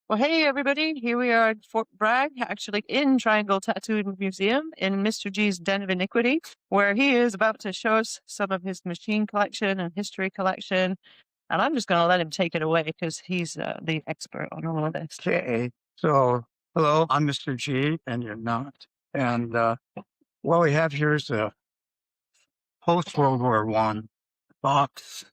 Well, hey everybody, here we are at Fort Bragg, actually in Triangle Tattooing Museum in Mr. G's Den of Iniquity, where he is about to show us some of his machine collection and history collection. And I'm just going to let him take it away because he's the expert on all of this. Okay, so hello, I'm Mr. G, and you're not. And what we have here is a post World War One box.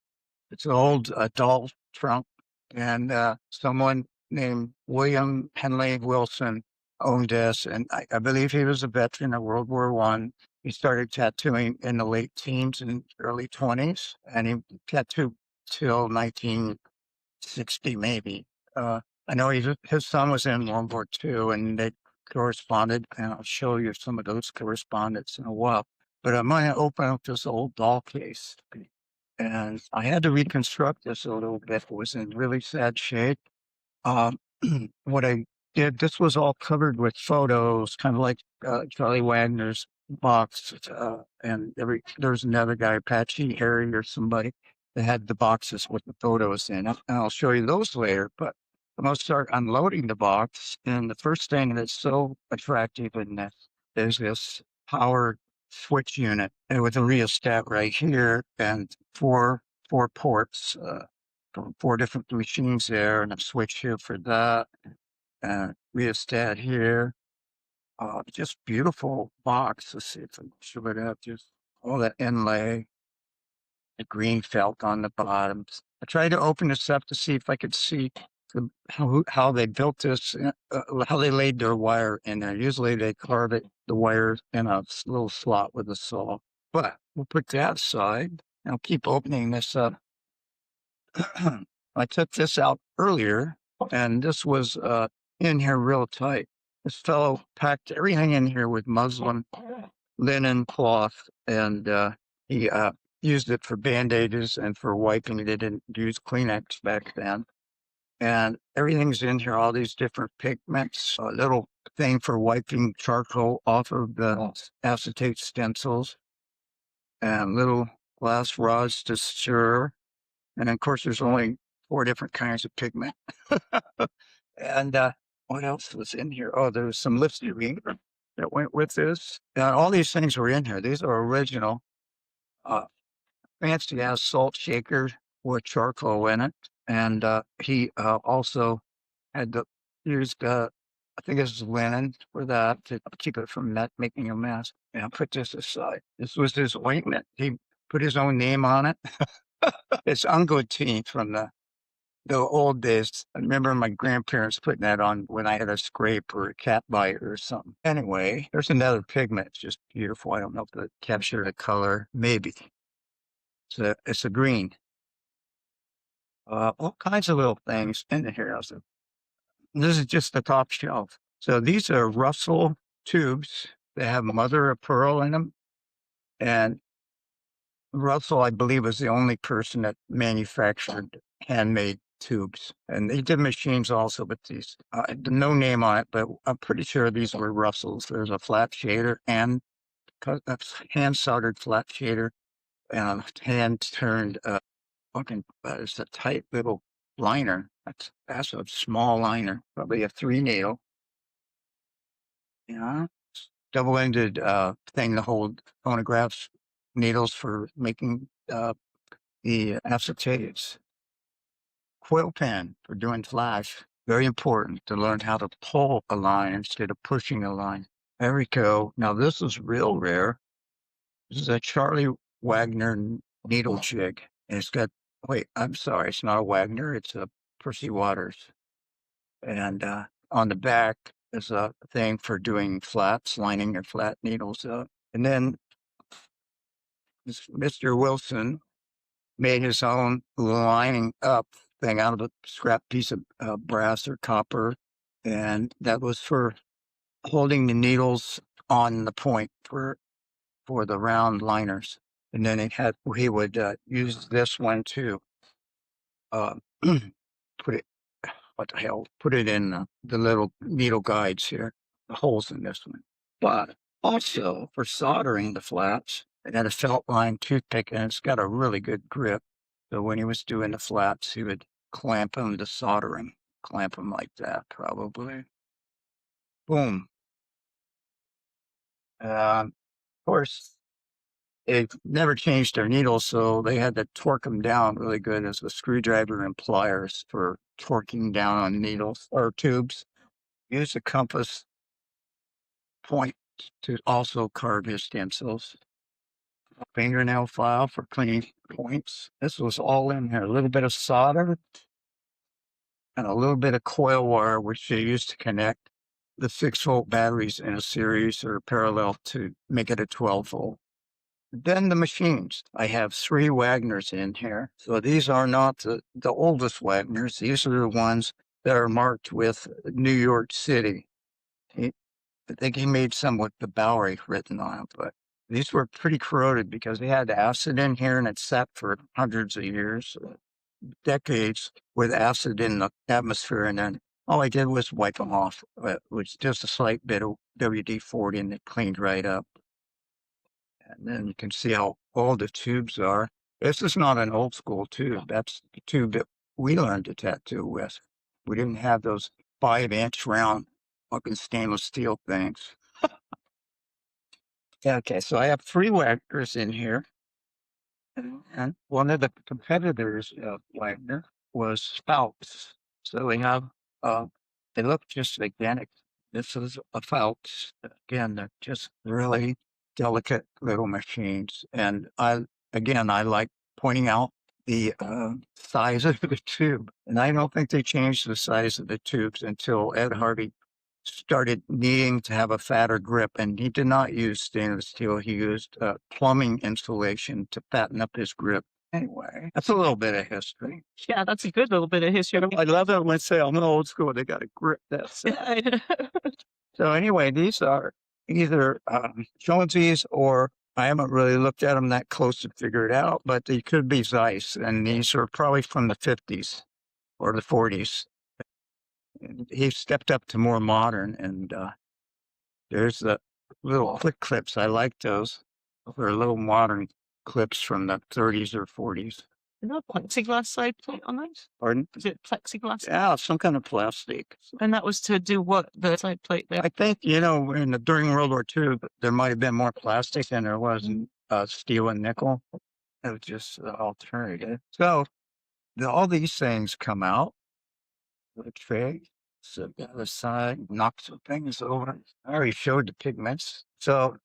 It's an old adult trunk, and someone named William Henley Wilson owned this, and I believe he was a veteran of World War One. He started tattooing in the late teens and early 20s, and he tattooed till 1960, maybe. I know his son was in World War II, and they corresponded, and I'll show you some of those correspondence in a while. But I'm going to open up this old doll case, and I had to reconstruct this a little bit. It was in really sad shape. Um, what I did, this was all covered with photos, kind of like Charlie Wagner's box, and there's another guy, Apache Harry or somebody, that had the boxes with the photos in. And I'll show you those later, but I'm going to start unloading the box. And the first thing that's so attractive in this is this power switch unit with a rheostat right here and four ports from four different machines there, and a switch here for that, and rheostat here. Just beautiful box. Let's see if I can show it up. Just all that inlay, the green felt on the bottoms. I tried to open this up to see if I could see how they built this, how they laid their wire in there. Usually they carve the wire in a little slot with a saw. But we'll put that aside. I'll keep opening this up. I took this out earlier, and this was in here real tight. This fellow packed everything in here with muslin, linen, cloth, and he used it for band-aids and for wiping. They didn't use Kleenex back then. And everything's in here, all these different pigments, a little thing for wiping charcoal off of the acetate stencils, and little glass rods to stir. And of course, there's only 4 different kinds of pigment. And what else was in here? Oh, there was some Listerine that went with this. And all these things were in here. These are original. Fancy ass salt shaker with charcoal in it. And he also had used, I think this is linen for that to keep it from making a mess. And I'll put this aside. This was his ointment. He put his own name on it. It's Ungoteen from the old days. I remember my grandparents putting that on when I had a scrape or a cat bite or something. Anyway, there's another pigment. It's just beautiful. I don't know if it captured the color. Maybe. It's a green. All kinds of little things in here. This is just the top shelf. So these are Russell tubes. They have mother of pearl in them. And Russell, I believe, was the only person that manufactured handmade tubes. And they did machines also, but these, no name on it, but I'm pretty sure these were Russells. There's a flat shader and that's hand soldered flat shader and a hand turned, it's a tight little liner. That's a small liner, probably a 3 needle. Yeah, double-ended thing to hold phonographs, needles for making the acetates. Quill pen for doing flash. Very important to learn how to pull a line instead of pushing a line. There we go. Now this is real rare. This is a Charlie Wagner needle jig. And it's got, wait, I'm sorry, it's not a Wagner, it's a Percy Waters. And on the back is a thing for doing flats, lining your flat needles up. And then Mr. Wilson made his own lining up thing out of a scrap piece of brass or copper. And that was for holding the needles on the point for the round liners. And then he would use this one to put it, put it in the little needle guides here, the holes in this one. But also for soldering the flats, it had a felt line toothpick and it's got a really good grip. So when he was doing the flats, he would clamp them to soldering. clamp them like that, probably. Boom. Of course, they never changed their needles, so they had to torque them down really good as a screwdriver and pliers for torquing down on needles or tubes. Use a compass point to also carve his stem cells. Fingernail file for cleaning points. This was all in here. A little bit of solder and a little bit of coil wire, which they used to connect the 6-volt batteries in a series or parallel to make it a 12-volt. Then the machines. I have 3 Wagners in here. So these are not the oldest Wagners. These are the ones that are marked with New York City. I think he made some with the Bowery written on them, but these were pretty corroded because they had acid in here and it sat for hundreds of years, decades with acid in the atmosphere. And then all I did was wipe them off. It was just a slight bit of WD-40 and it cleaned right up. And then you can see how old the tubes are. This is not an old school tube. That's the tube that we learned to tattoo with. We didn't have those 5-inch round fucking stainless steel things. Okay, so I have 3 Wagners in here. And one of the competitors of Wagner was Phelps. So we have, they look just identical. This is a Phelps. Again, they're just really delicate little machines. And I like pointing out the size of the tube. And I don't think they changed the size of the tubes until Ed Hardy started needing to have a fatter grip, and he did not use stainless steel. He used plumbing insulation to fatten up his grip. Anyway, that's a little bit of history. Yeah, that's a good little bit of history. I love it when they say I'm old school. They got a grip that size. So anyway, these are either Jonesy's or I haven't really looked at them that close to figure it out, but they could be Zeiss, and these are probably from the 50s or the 40s. He stepped up to more modern, and there's the little click clips. I like those. They're little modern clips from the 30s or 40s. Is that a plexiglass side plate on those? Pardon? Is it plexiglass? Yeah, some kind of plastic. And that was to do what, the side plate there? I think, during World War II, there might have been more plastic than there was in steel and nickel. It was just the alternative. So all these things come out. The tray. So the other side, knock some things over. I already showed the pigments. So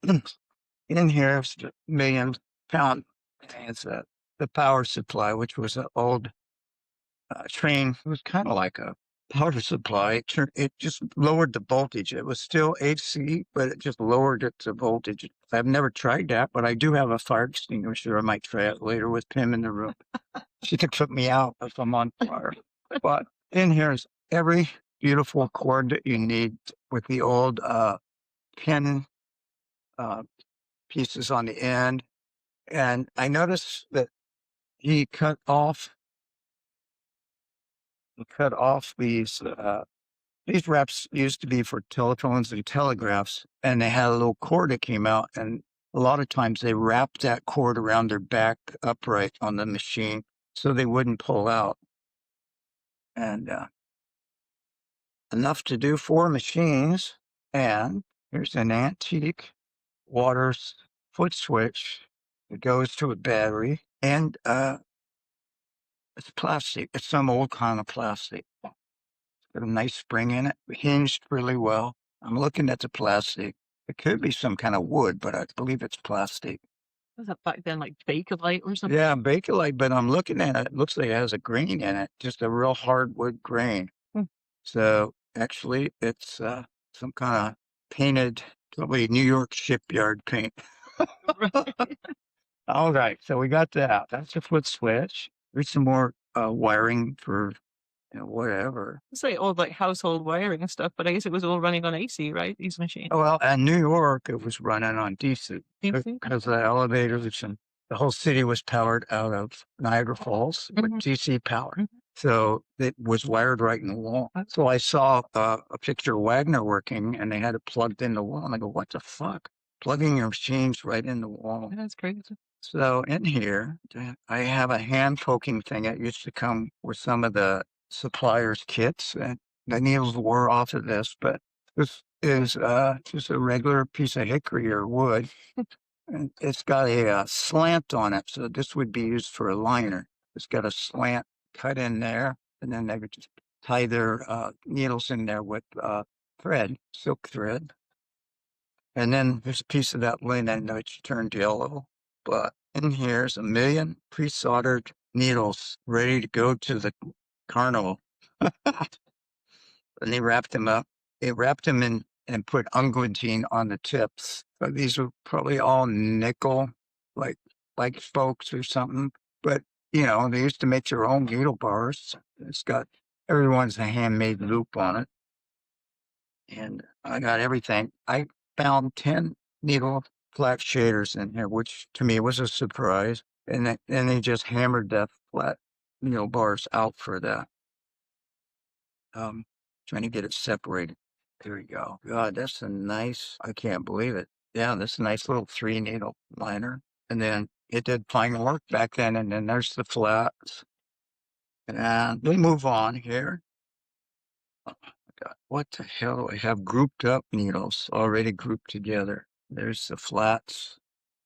in here, it's a 1,000,000 It's the power supply, which was an old train. It was kind of like a power supply. It just lowered the voltage. It was still AC, but it just lowered it to voltage. I've never tried that, but I do have a fire extinguisher. I might try it later with Pim in the room. She could put me out if I'm on fire. But in here is every beautiful cord that you need with the old pin pieces on the end. And I noticed that he cut off these wraps used to be for telephones and telegraphs, and they had a little cord that came out, and a lot of times they wrapped that cord around their back upright on the machine so they wouldn't pull out. And enough to do 4 machines. And here's an antique water foot switch that goes to a battery, and it's plastic. It's some old kind of plastic. It's got a nice spring in it, hinged really well. I'm looking at the plastic. It could be some kind of wood, but I believe it's plastic. Was that back then, like Bakelite or something? Yeah, Bakelite, but I'm looking at it. It looks like it has a grain in it, just a real hardwood grain. So actually, it's some kind of painted, probably New York shipyard paint. All right, so we got that. That's a foot switch. There's some more wiring for whatever. It's like all like household wiring and stuff, but I guess it was all running on AC, right? These machines. Oh, well, in New York, it was running on DC DC? because the elevators and the whole city was powered out of Niagara Falls with DC power. So it was wired right in the wall. So I saw a picture of Wagner working, and they had it plugged in the wall. And I go, what the fuck? Plugging your machines right in the wall. That's crazy. So in here, I have a hand poking thing that used to come with some of the suppliers kits, and the needles wore off of this, but this is just a regular piece of hickory or wood. And it's got a slant on it, so this would be used for a liner. It's got a slant cut in there, and then they would just tie their needles in there with thread, silk thread. And then there's a piece of that linen which turned yellow. But in here's a million pre-soldered needles ready to go to the carnival. And they wrapped them up. They wrapped them in and put unguentine on the tips. So these were probably all nickel, like spokes or something. But you know, they used to make their own needle bars. It's got everyone's a handmade loop on it. And I got everything. I found 10 needle flat shaders in here, which to me was a surprise. And then they just hammered that flat needle bars out for that. Trying to get it separated. There we go. God, that's a nice, I can't believe it. Yeah, that's a nice little 3-needle liner. And then it did fine work back then. And then there's the flats. And we move on here. Oh, God, what the hell do I have? Grouped up needles already grouped together. There's the flats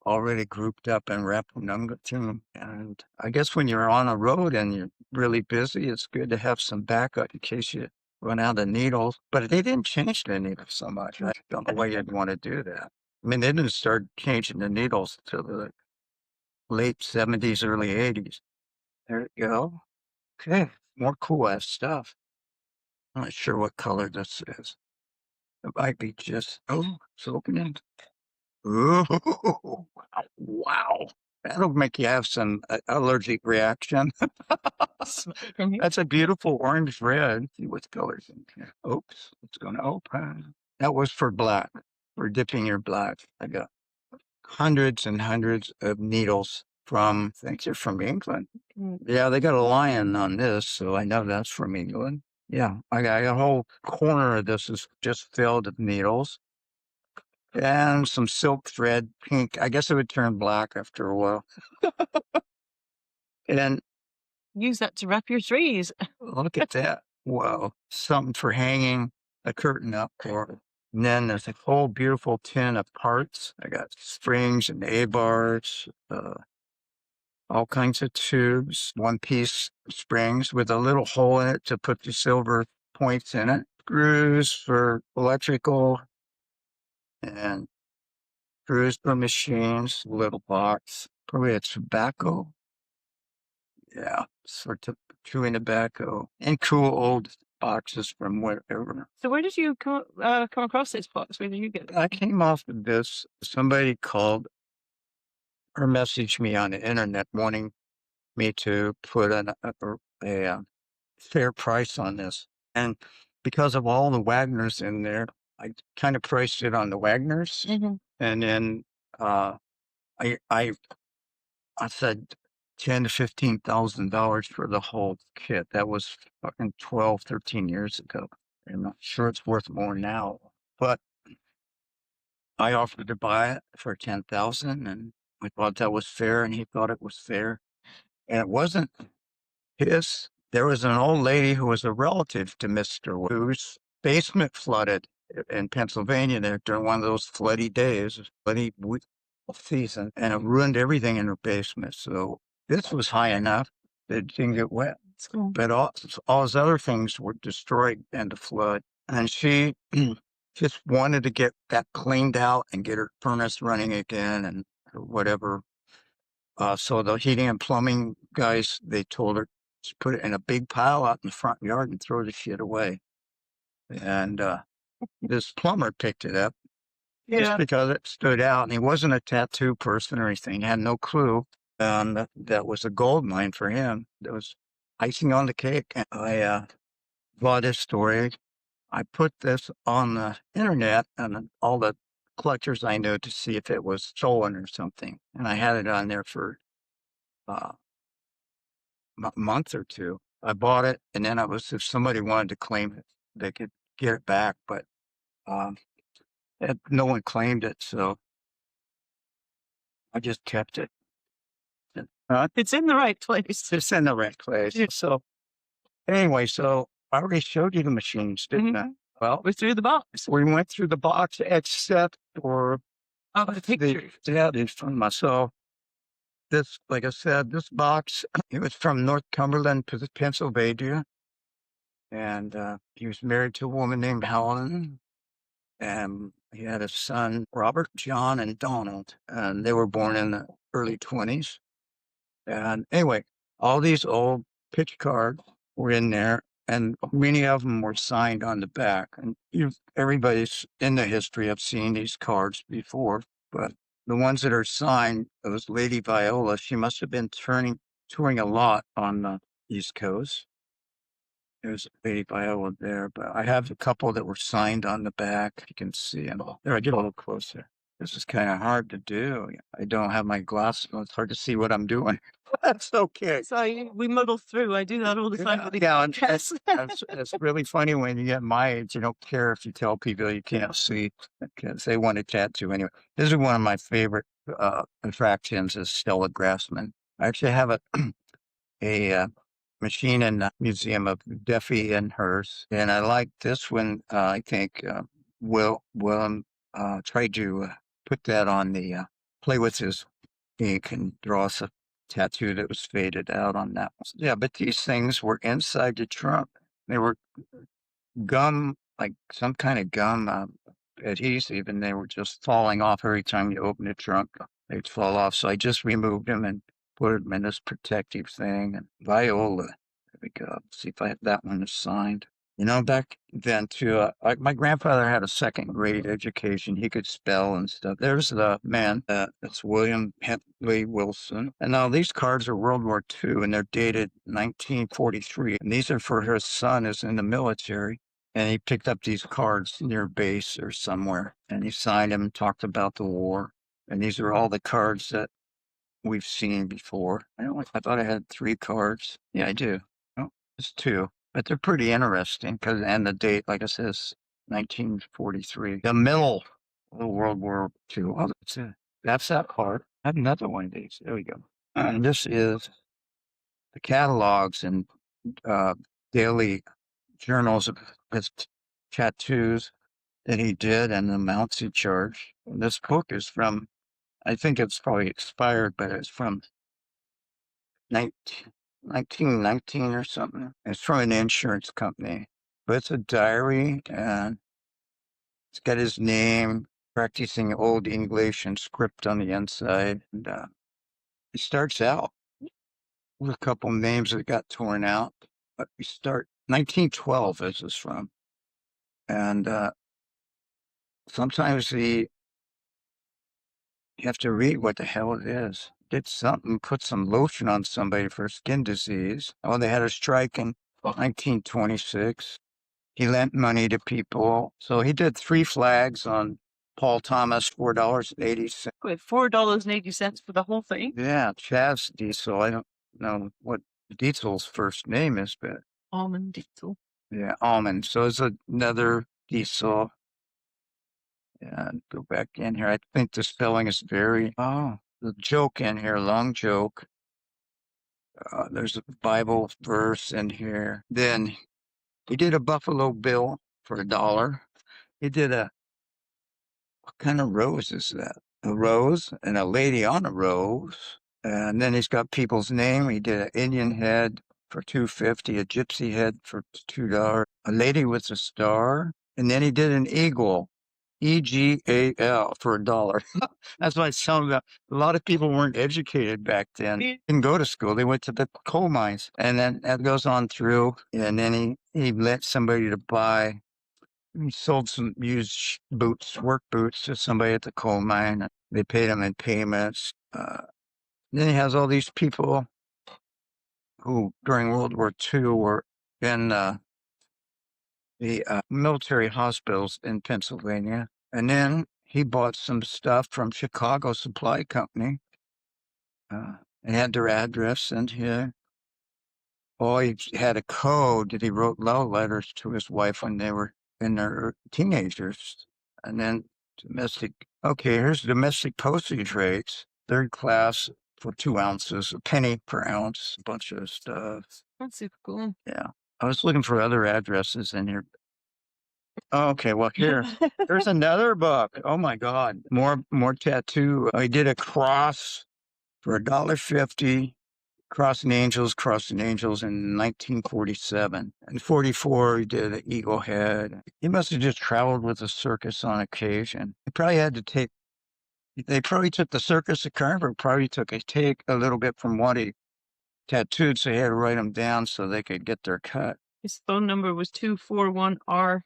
already grouped up and wrapped in unguentine. And I guess when you're on a road and you're really busy, it's good to have some backup in case you run out of needles. But they didn't change the needles so much. I don't know why you'd want to do that. I mean, they didn't start changing the needles till the late 70s, early 80s. There you go. Okay, more cool ass stuff. I'm not sure what color this is. It might be just, oh, it's opening. Ooh, wow. That'll make you have some allergic reaction. That's a beautiful orange red. See what colors in here. Oops, it's going to open. That was for black, for dipping your black. I got hundreds and hundreds of needles from, I think they're from England. Yeah, they got a lion on this, so I know that's from England. Yeah, I got a whole corner of this is just filled with needles. And some silk thread, pink. I guess it would turn black after a while. And Use that to wrap your trees. look at that. Whoa. Something for hanging a curtain up for. And then there's a whole beautiful tin of parts. I got springs and A-bars, all kinds of tubes, one-piece springs with a little hole in it to put the silver points in it. Screws for electrical and screws for machines, little box. Probably a tobacco. Yeah, sort of chewing tobacco and cool old boxes from wherever. So where did you come across this box? Where did you get it? I came off of this. Somebody called or messaged me on the internet wanting me to put a fair price on this. And because of all the Wagners in there, I kind of priced it on the Wagners. And then I said $10,000 to $15,000 for the whole kit. That was fucking 12, 13 years ago. I'm not sure it's worth more now, but I offered to buy it for 10,000, and I thought that was fair, and he thought it was fair, and it wasn't his. There was an old lady who was a relative to Mr. whose basement flooded in Pennsylvania there during one of those floody days, floody season, and it ruined everything in her basement. So this was high enough that it didn't get wet. Cool. But all his other things were destroyed in the flood. And she just wanted to get that cleaned out and get her furnace running again and whatever. So the heating and plumbing guys, they told her to put it in a big pile out in the front yard and throw the shit away. And this plumber picked it up just because it stood out. And he wasn't a tattoo person or anything. He had no clue. And that was a gold mine for him. That was icing on the cake. And I bought this story. I put this on the internet and all the collectors I knew to see if it was stolen or something. And I had it on there for a month or two. I bought it, and then if somebody wanted to claim it, they could get it back. But no one claimed it, so I just kept it. It's in the right place. It's in the right place. So Anyway, so I already showed you the machines, didn't I? Well, We're through the box. we went through the box except for Oh, the picture. it's from myself. This, like I said, this box, it was from North Cumberland, Pennsylvania. And he was married to a woman named Helen. And he had a son, Robert, John, and Donald. And they were born in the early 20s. And anyway, all these old pitch cards were in there, and many of them were signed on the back. And everybody's in the history of seeing these cards before, but the ones that are signed, it was Lady Viola. She must have been touring a lot on the East Coast. There's Lady Viola there, but I have a couple that were signed on the back. You can see them. There, I get a little closer. This is kind of hard to do. I don't have my glasses on. It's hard to see what I'm doing. That's okay. So we muddle through. I do that all the time with the podcasts. It's really funny when you get my age. You don't care if you tell people you can't see because they want a tattoo anyway. This is one of my favorite attractions is Stella Grassman. I actually have a machine in the Museum of Duffy and Hearst. And I like this one. I think Willem tried to put that on the play with his ink and draw us a tattoo that was faded out on that one. Yeah, but these things were inside the trunk. They were gum, like some kind of gum adhesive, and they were just falling off every time you open the trunk. They'd fall off. So I just removed them and put them in this protective thing. And Viola, there we go. See if that one is signed. You know, back then too, my grandfather had a second grade education. He could spell and stuff. There's the man, it's William Henley Wilson. And now these cards are World War II and they're dated 1943. And these are for his son who's in the military. And he picked up these cards near base or somewhere and he signed them and talked about the war. And these are all the cards that we've seen before. I thought I had 3 cards. Yeah, I do. Oh, it's 2. But they're pretty interesting because, and the date, like I said, is 1943. The middle of World War II. Oh, that's that card. I have another one of these. There we go. And this is the catalogs and daily journals of his tattoos that he did and the amounts he charged. And this book is from, I think it's probably expired, but it's from 1919 or something. It's from an insurance company, but it's a diary and it's got his name, practicing Old English and script on the inside. And it starts out with a couple names that got torn out, but we start 1912 is this from. And sometimes you have to read what the hell it is. Did something, put some lotion on somebody for skin disease. Oh, they had a strike in 1926. He lent money to people. So he did 3 flags on Paul Thomas, $4.80. With $4.80 for the whole thing. Yeah, Chaz Diesel. I don't know what Diesel's first name is, but Almond Diesel. yeah, Almond. So it's another Diesel. Yeah, go back in here. I think the spelling is very, the joke in here, long joke. There's a Bible verse in here. Then he did a Buffalo Bill for $1. He did what kind of rose is that? A rose and a lady on a rose. And then he's got people's name. He did an Indian head for $2.50, a gypsy head for $2, a lady with a star. And then he did an eagle. EGAL for $1. That's why I sound about. A lot of people weren't educated back then. They didn't go to school. They went to the coal mines. And then that goes on through. And then he let somebody to buy. He sold some used boots, work boots to somebody at the coal mine. They paid him in payments. Then he has all these people who during World War II were in the military hospitals in Pennsylvania. And then he bought some stuff from Chicago Supply Company. They had their address in here. Oh, he had a code that he wrote love letters to his wife when they were in their teenagers. And then here's domestic postage rates. 3rd class for 2 ounces, a penny per ounce, a bunch of stuff. That's super cool. Yeah. I was looking for other addresses in here. Oh, okay, well there's another book. Oh my God, more tattoo. I did a cross for $1.50. Crossing Angels in 1947. In 44, he did an Eagle Head. He must have just traveled with the circus on occasion. They probably took the circus of Carver, probably took a little bit from what he tattooed, so he had to write them down so they could get their cut. His phone number was 241R.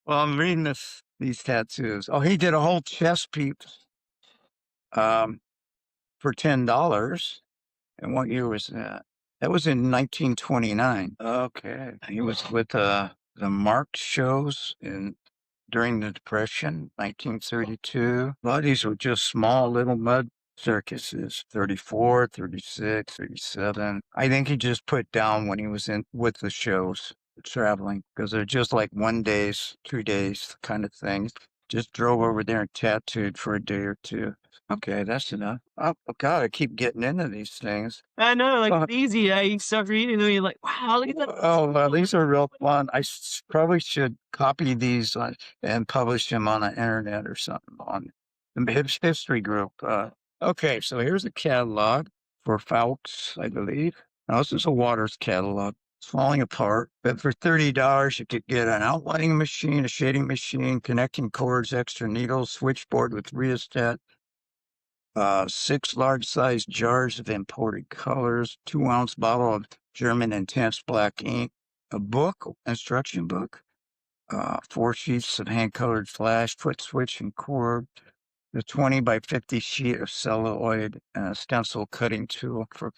Well, I'm reading these tattoos. Oh, he did a whole chest piece for $10. And what year was that? That was in 1929. Okay. He was with the Marx shows during the Depression, 1932. A lot of these were just small little mud circuses, 34, 36, 37. I think he just put down when he was in with the shows, traveling, because they're just like 1 days, 2 days kind of things. Just drove over there and tattooed for a day or two. Okay, that's enough. Oh, God, I keep getting into these things. I know, like it's easy. You start reading them, you're like, wow, look at that. Oh, well, these are real fun. Probably should copy these and publish them on the internet or something on the history group. Okay, so here's a catalog for Fowlkes, I believe. Now, this is a Waters catalog. It's falling apart, but for $30, you could get an outlining machine, a shading machine, connecting cords, extra needles, switchboard with rheostat, 6 large-sized jars of imported colors, 2-ounce bottle of German intense black ink, a book, instruction book, 4 sheets of hand-colored flash, foot switch and cord, the 20 by 50 sheet of celluloid and a stencil cutting tool for,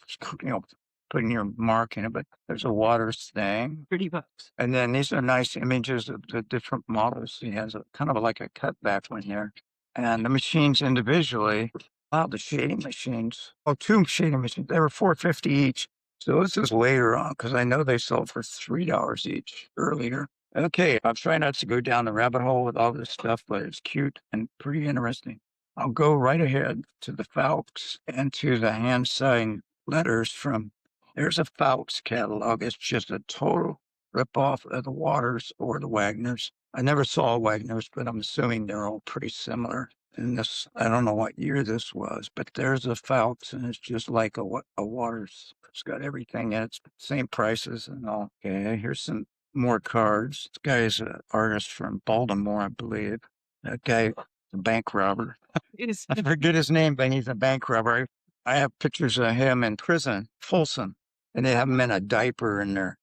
putting your mark in it, but there's a Waters thing. $30. And then these are nice images of the different models. He has a kind of like a cutback one here. And the machines individually, wow, the shading machines. Oh, 2 shading machines. They were $4.50 each. So this is later on because I know they sold for $3 each earlier. Okay, I'm trying not to go down the rabbit hole with all this stuff, but it's cute and pretty interesting. I'll go right ahead to the Fowlkes and to the hand-signed letters from, there's a Fowlkes catalog. It's just a total ripoff of the Waters or the Wagners. I never saw Wagners, but I'm assuming they're all pretty similar. And this, I don't know what year this was, but there's a Fowlkes and it's just like a Waters. It's got everything in it. It's same prices and all. Okay, here's some more cards. This guy is an artist from Baltimore, I believe. That guy, a bank robber. I forget his name, but he's a bank robber. I have pictures of him in prison, Folsom, and they have him in a diaper in there.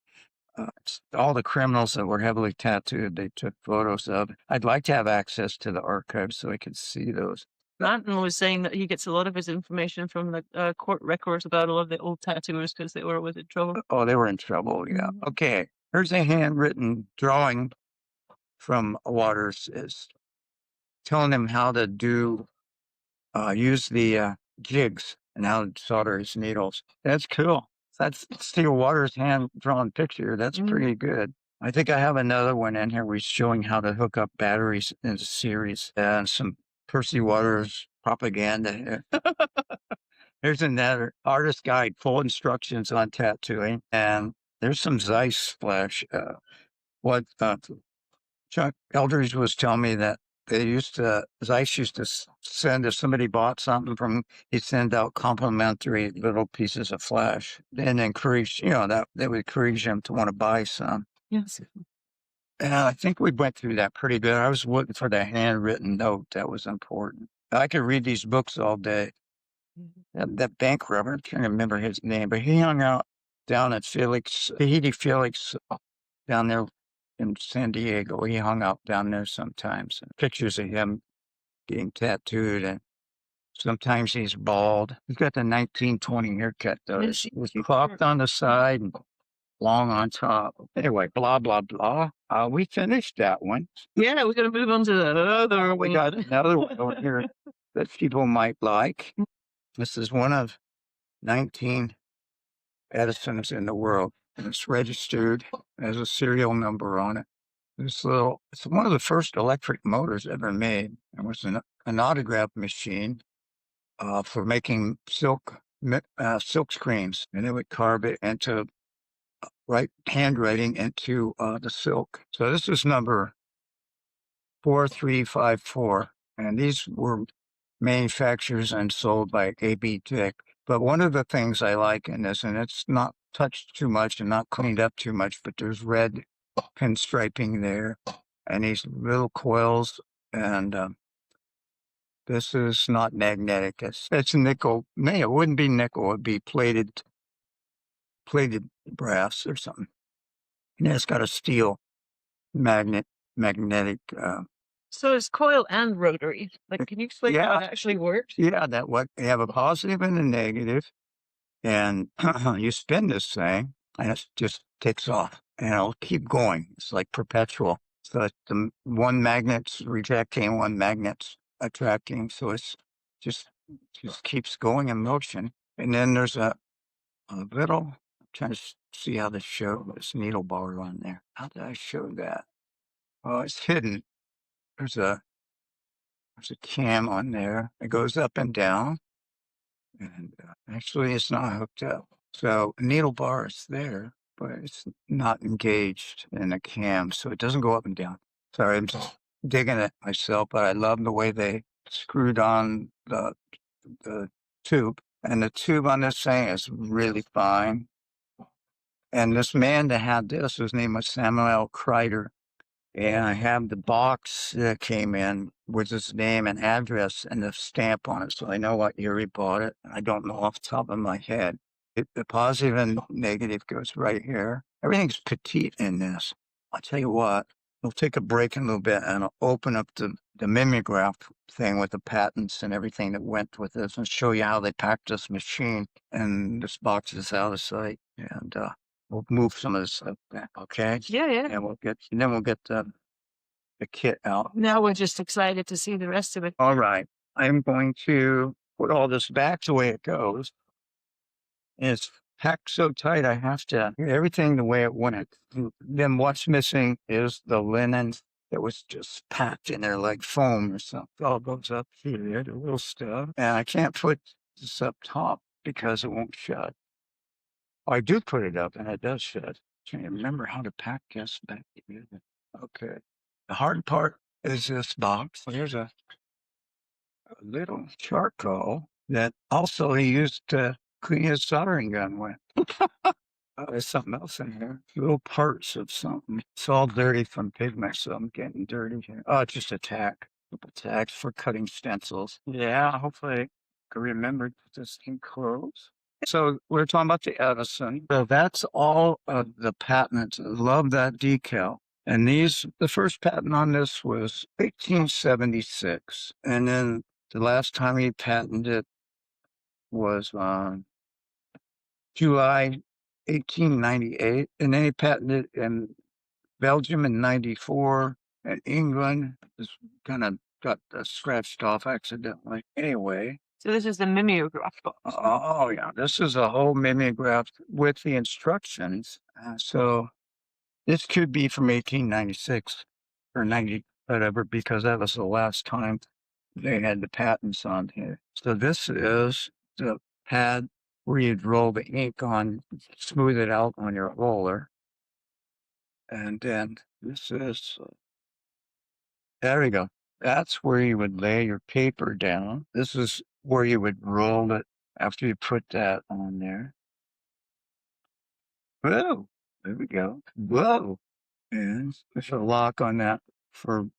All the criminals that were heavily tattooed, they took photos of. I'd like to have access to the archives so I could see those. Martin was saying that he gets a lot of his information from the court records about a lot of the old tattooers because they were always in trouble. Oh, they were in trouble, yeah. Okay, here's a handwritten drawing from Waters, is telling him how to use the jigs and how to solder his needles. That's cool. That's Steve Waters' hand-drawn picture. That's pretty good. I think I have another one in here where he's showing how to hook up batteries in a series and some Percy Waters propaganda here. There's another artist guide, full instructions on tattooing. And there's some Zeiss splash. Chuck Eldridge was telling me that Zeiss used to send, if somebody bought something from, he'd send out complimentary little pieces of flash and encourage, that would encourage them to want to buy some. Yes. And I think we went through that pretty good. I was looking for the handwritten note. That was important. I could read these books all day. That bank robber, I can't remember his name, but he hung out down at Tahiti Felix down there in San Diego. He hung out down there sometimes. Pictures of him getting tattooed, and sometimes he's bald. He's got the 1920 haircut though. It was cropped on the side and long on top. Anyway, blah, blah, blah. We finished that one. Yeah, we're going to move on to the other one. We got another one over here that people might like. This is one of 19 Edisons in the world. And it's registered as a serial number on it. It's one of the first electric motors ever made. It was an autograph machine for making silk screens, and it would carve it into write handwriting into the silk. So this is number 4354, and these were manufactured and sold by AB Dick. But one of the things I like in this, and it's not touched too much and not cleaned up too much, but there's red pinstriping there and these little coils, and this is not magnetic. It's nickel. No, it wouldn't be nickel. It'd be plated brass or something. And it's got a steel magnetic. So it's coil and rotary. Like, can you explain how it actually works? Yeah, that what you have a positive and a negative, and you spin this thing, and it just takes off, and it'll keep going. It's like perpetual. So it's the one magnet's rejecting, one magnet's attracting. So it's just keeps going in motion. And then there's a little. I'm trying to see how to show this needle bar on there. How did I show that? Oh, it's hidden. There's a cam on there. It goes up and down, and actually it's not hooked up. So needle bar is there, but it's not engaged in the cam, so it doesn't go up and down. Sorry, I'm just digging it myself, but I love the way they screwed on the tube. And the tube on this thing is really fine. And this man that had this, his name was Samuel Kreider. And I have the box that came in with his name and address and the stamp on it, so I know what year he bought it. I don't know off the top of my head. The positive and negative goes right here. Everything's petite in this. I'll tell you what, we'll take a break in a little bit and I'll open up the mimeograph thing with the patents and everything that went with this and show you how they packed this machine. And this box is out of sight. And we'll move some of this stuff back, okay? Yeah, yeah. And then we'll get the kit out. Now we're just excited to see the rest of it. All right. I'm going to put all this back the way it goes. And it's packed so tight, I have to get everything the way it went. Then what's missing is the linen that was just packed in there like foam or something. It all goes up here, the little stuff. And I can't put this up top because it won't shut. I do put it up and it does shut. Can't remember how to pack this back together. Okay. The hard part is this box. Here's a little charcoal that also he used to clean his soldering gun with. There's something else in here. Little parts of something. It's all dirty from pigment, so I'm getting dirty here. Oh, it's just a tack. Couple tacks for cutting stencils. Yeah, hopefully I can remember to put this thing close. So we're talking about the Edison. So that's all of the patents. I love that decal. And the first patent on this was 1876. And then the last time he patented it was July 1898. And then he patented it in Belgium in 94. And England just kind of got scratched off accidentally. Anyway. So this is the mimeograph box. Oh, yeah. This is a whole mimeograph with the instructions. So this could be from 1896 or 90, whatever, because that was the last time they had the patents on here. So this is the pad where you'd roll the ink on, smooth it out on your roller. And then this is, there we go. That's where you would lay your paper down. This is where you would roll it after you put that on there. Whoa, there we go. Whoa. And there's a lock on that for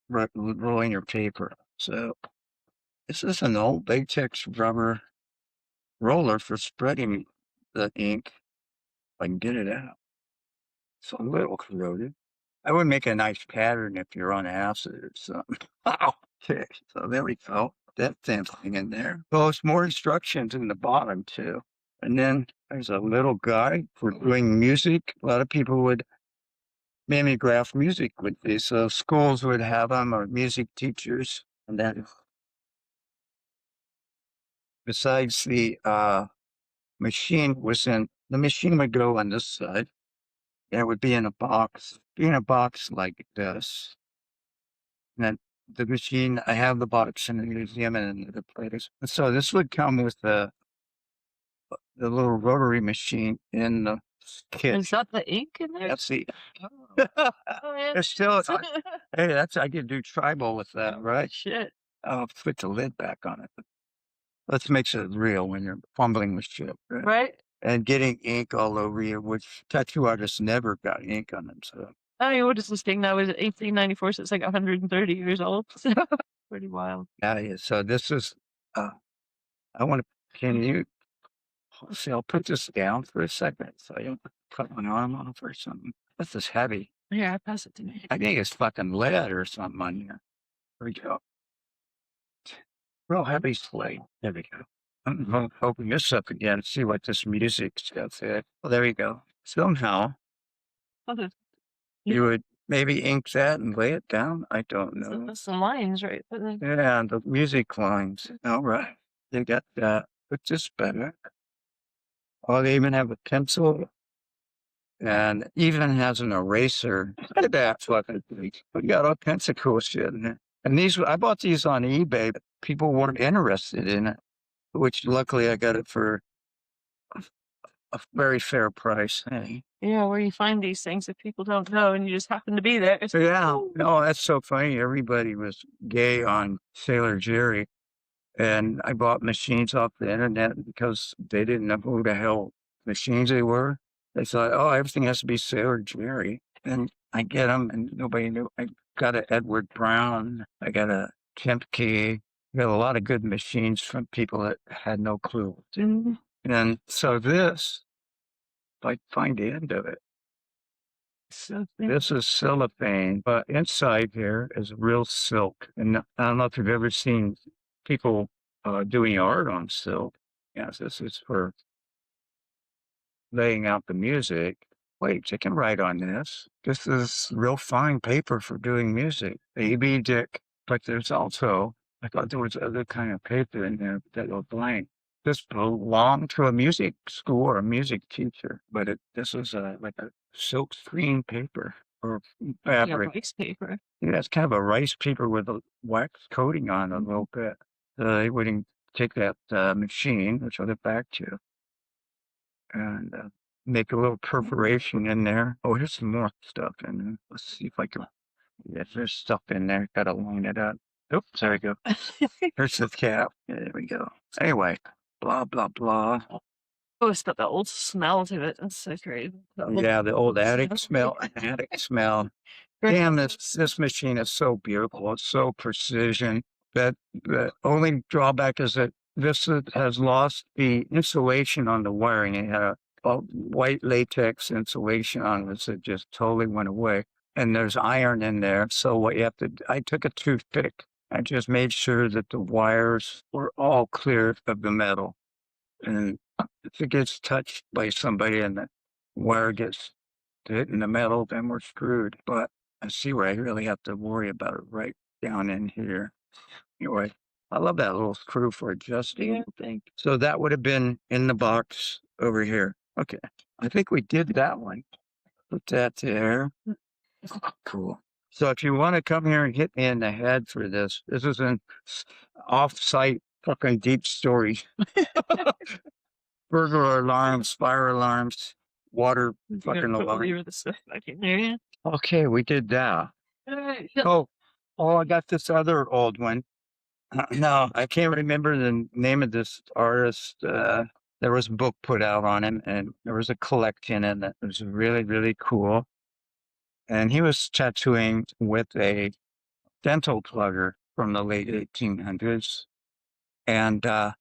rolling your paper. So this is an old latex rubber roller for spreading the ink. If I can get it out. It's a little corroded. I would make a nice pattern if you're on acid or something. Okay, so there we go. That thin thing in there. Well, there's more instructions in the bottom too. And then there's a little guide for doing music. A lot of people would mimeograph music with these. So schools would have them, or music teachers. And then besides the machine the machine would go on this side. It would be in a box, like this. And then the machine, I have the box in the museum and in other places. So this would come with the little rotary machine in the kit. Is that the ink in there? That's the. Oh, oh yeah. It's still. Hey, that's I could do tribal with that, right? Shit. I'll put the lid back on it. Let's make it real when you're fumbling with shit, right? Right? And getting ink all over you, which tattoo artists never got ink on themselves. I mean, what is this thing now? Is it 1894? So it's like 130 years old. Pretty wild. Yeah. So this is. I want to. Can you? See, I'll put this down for a second so I don't cut my arm off or something. This is heavy. Yeah, pass it to me. I think it's fucking lead or something on here. There we go. Real heavy slate. There we go. I'm gonna open this up again, see what this music stuff is. Well, there we go. Somehow Okay. you would maybe ink that and lay it down. I don't know. That's some lines, right? Yeah, the music lines. All right. They got that. Put this better. Oh, they even have a pencil and even has an eraser. Look at that fucking thing. We got all kinds of cool shit in there. And these, I bought these on eBay, but people weren't interested in it, which luckily I got it for a very fair price. Hey. Yeah, where you find these things if people don't know and you just happen to be there. So yeah, no, that's so funny. Everybody was gay on Sailor Jerry. And I bought machines off the internet because they didn't know who the hell machines they were. They thought, oh, everything has to be Sailor Jerry. And I get them, and nobody knew. I got an Edward Brown. I got a Kempke. I got a lot of good machines from people that had no clue. Mm-hmm. And so this, if I find the end of it, this is cellophane, but inside here is real silk. And I don't know if you've ever seen people doing art on silk. Yes, this is for laying out the music. Wait, you can write on this. This is real fine paper for doing music. A.B. Dick, but there's also, I thought there was other kind of paper in there that was blank. This belonged to a music school or a music teacher, but this was like a silk screen paper or fabric. Yeah, rice paper. Yeah, it's kind of a rice paper with a wax coating on it a little bit. They wouldn't take that machine, which I'll get back to, and make a little perforation in there. Oh, here's some more stuff in there. Let's see if I can. Yeah, there's stuff in there. Gotta line it up. Oops, there we go. Here's the cap. Yeah, there we go. Anyway, blah, blah, blah. Oh, it's got the old smell to it. That's so great. Yeah, the old attic smell. Attic smell. Damn, this machine is so beautiful. It's so precision. But the only drawback is that this has lost the insulation on the wiring. It had a white latex insulation on it that just totally went away. And there's iron in there. So what you have to, I took a toothpick. I just made sure that the wires were all clear of the metal. And if it gets touched by somebody and the wire gets hit in the metal, then we're screwed. But I see where I really have to worry about it right down in here. Anyway, I love that little screw for adjusting thing. So that would have been in the box over here. Okay. I think we did that one. Put that there. Cool. So if you want to come here and hit me in the head for this, this is an off-site fucking deep storage. Burglar alarms, fire alarms, water fucking alarm. Okay, we did that. Oh, I got this other old one. No, I can't remember the name of this artist. There was a book put out on him, and there was a collection, and it was really, really cool. And he was tattooing with a dental plugger from the late 1800s. And the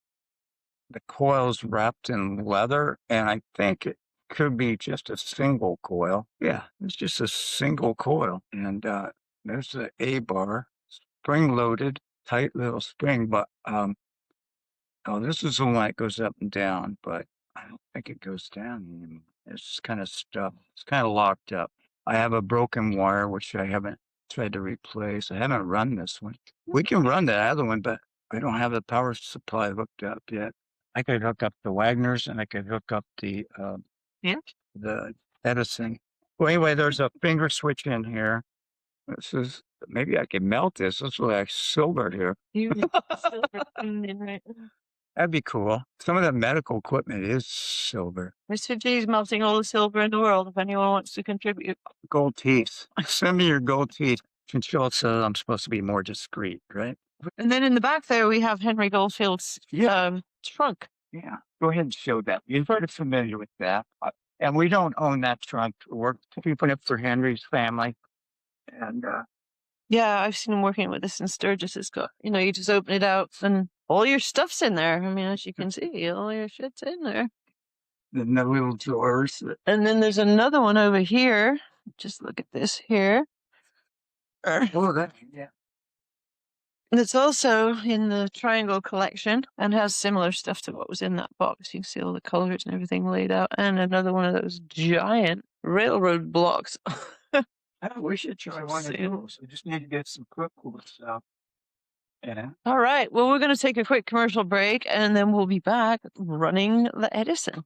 coil's wrapped in leather, and I think it could be just a single coil. Yeah, it's just a single coil. And there's the A bar, spring loaded, tight little spring, but oh, this is the one that goes up and down, but I don't think it goes down anymore. It's kind of stuck. It's kind of locked up. I have a broken wire, which I haven't tried to replace. I haven't run this one. We can run the other one, but I don't have the power supply hooked up yet. I could hook up the Wagner's and I could hook up the Edison. Well, anyway, there's a finger switch in here. This is, maybe I can melt this. This is like silver here. That'd be cool. Some of the medical equipment is silver. Mr. G's melting all the silver in the world if anyone wants to contribute. Gold teeth. Send me your gold teeth. Can show it so I'm supposed to be more discreet, right? And then in the back there, we have Henry Goldfield's trunk. Yeah. Go ahead and show that. You're very familiar with that. And we don't own that trunk. We're keeping it for Henry's family. And yeah, I've seen him working with this in Sturgis. It's got, you just open it out and all your stuff's in there. I mean, as you can see, all your shit's in there. then the little drawers. And then there's another one over here. Just look at this here. Oh, that, yeah. It's also in the Triangle collection and has similar stuff to what was in that box. You can see all the colors and everything laid out. And another one of those giant railroad blocks. We should try one of those. We just need to get some cookbook stuff. Yeah. All right. Well, we're going to take a quick commercial break and then we'll be back running the Edison.